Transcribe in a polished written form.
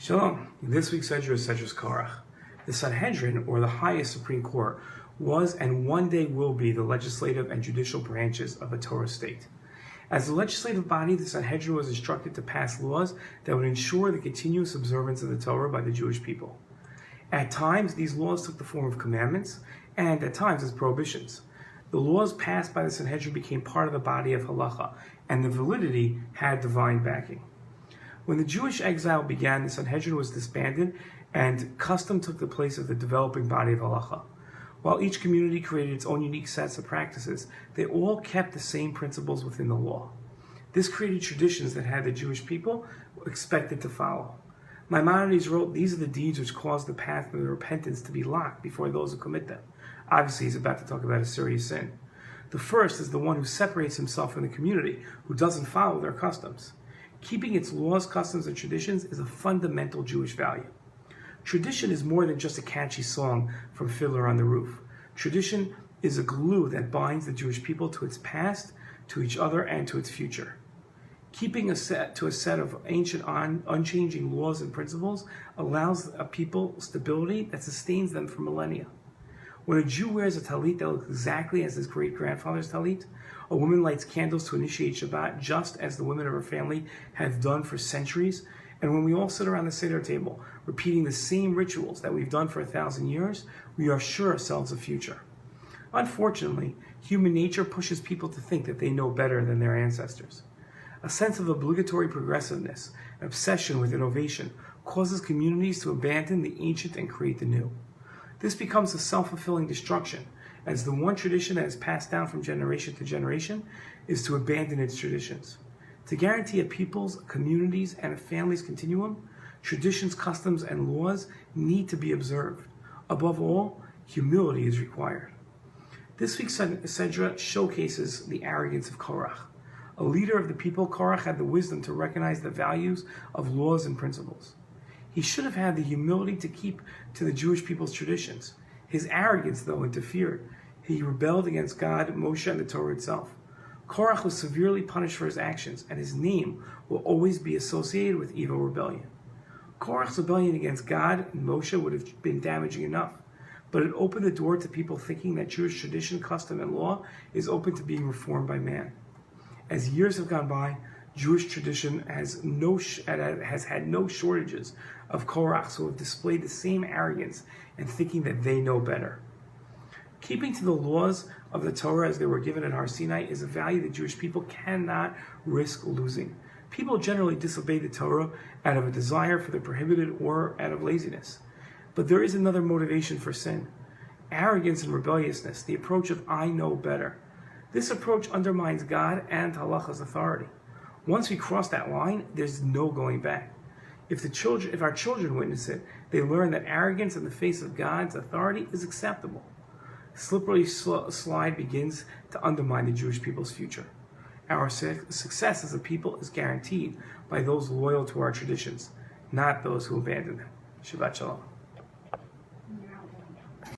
Shalom. This week's Sedra is Sedra's Korach. The Sanhedrin, or the highest Supreme Court, was and one day will be the legislative and judicial branches of a Torah state. As the legislative body, the Sanhedrin was instructed to pass laws that would ensure the continuous observance of the Torah by the Jewish people. At times, these laws took the form of commandments, and at times as prohibitions. The laws passed by the Sanhedrin became part of the body of halacha, and the validity had divine backing. When the Jewish exile began, the Sanhedrin was disbanded, and custom took the place of the developing body of halacha. While each community created its own unique sets of practices, they all kept the same principles within the law. This created traditions that had the Jewish people expected to follow. Maimonides wrote, "These are the deeds which cause the path of repentance to be locked before those who commit them." Obviously, he's about to talk about a serious sin. The first is the one who separates himself from the community, who doesn't follow their customs. Keeping its laws, customs, and traditions is a fundamental Jewish value. Tradition is more than just a catchy song from Fiddler on the Roof. Tradition is a glue that binds the Jewish people to its past, to each other, and to its future. Keeping a set of ancient, unchanging laws and principles allows a people stability that sustains them for millennia. When a Jew wears a talit that looks exactly as his great-grandfather's talit, a woman lights candles to initiate Shabbat just as the women of her family have done for centuries, and when we all sit around the Sedra table, repeating the same rituals that we've done for 1,000 years, we assure ourselves a future. Unfortunately, human nature pushes people to think that they know better than their ancestors. A sense of obligatory progressiveness, an obsession with innovation, causes communities to abandon the ancient and create the new. This becomes a self-fulfilling destruction, as the one tradition that is passed down from generation to generation is to abandon its traditions. To guarantee a people's, a community's, and a family's continuum, traditions, customs, and laws need to be observed. Above all, humility is required. This week's Sedra showcases the arrogance of Korach. A leader of the people, Korach had the wisdom to recognize the values of laws and principles. He should have had the humility to keep to the Jewish people's traditions. His arrogance, though, interfered. He rebelled against God, Moshe, and the Torah itself. Korach was severely punished for his actions, and his name will always be associated with evil rebellion. Korach's rebellion against God and Moshe would have been damaging enough, but it opened the door to people thinking that Jewish tradition, custom, and law is open to being reformed by man. As years have gone by, Jewish tradition has had no shortages of Korachs who have displayed the same arrogance and thinking that they know better. Keeping to the laws of the Torah as they were given at Har Sinai is a value that Jewish people cannot risk losing. People generally disobey the Torah out of a desire for the prohibited or out of laziness. But there is another motivation for sin: arrogance and rebelliousness, the approach of "I know better." This approach undermines God and halacha's authority. Once we cross that line, there's no going back. If our children witness it, they learn that arrogance in the face of God's authority is acceptable. Slippery slide begins to undermine the Jewish people's future. Our success as a people is guaranteed by those loyal to our traditions, not those who abandon them. Shabbat Shalom.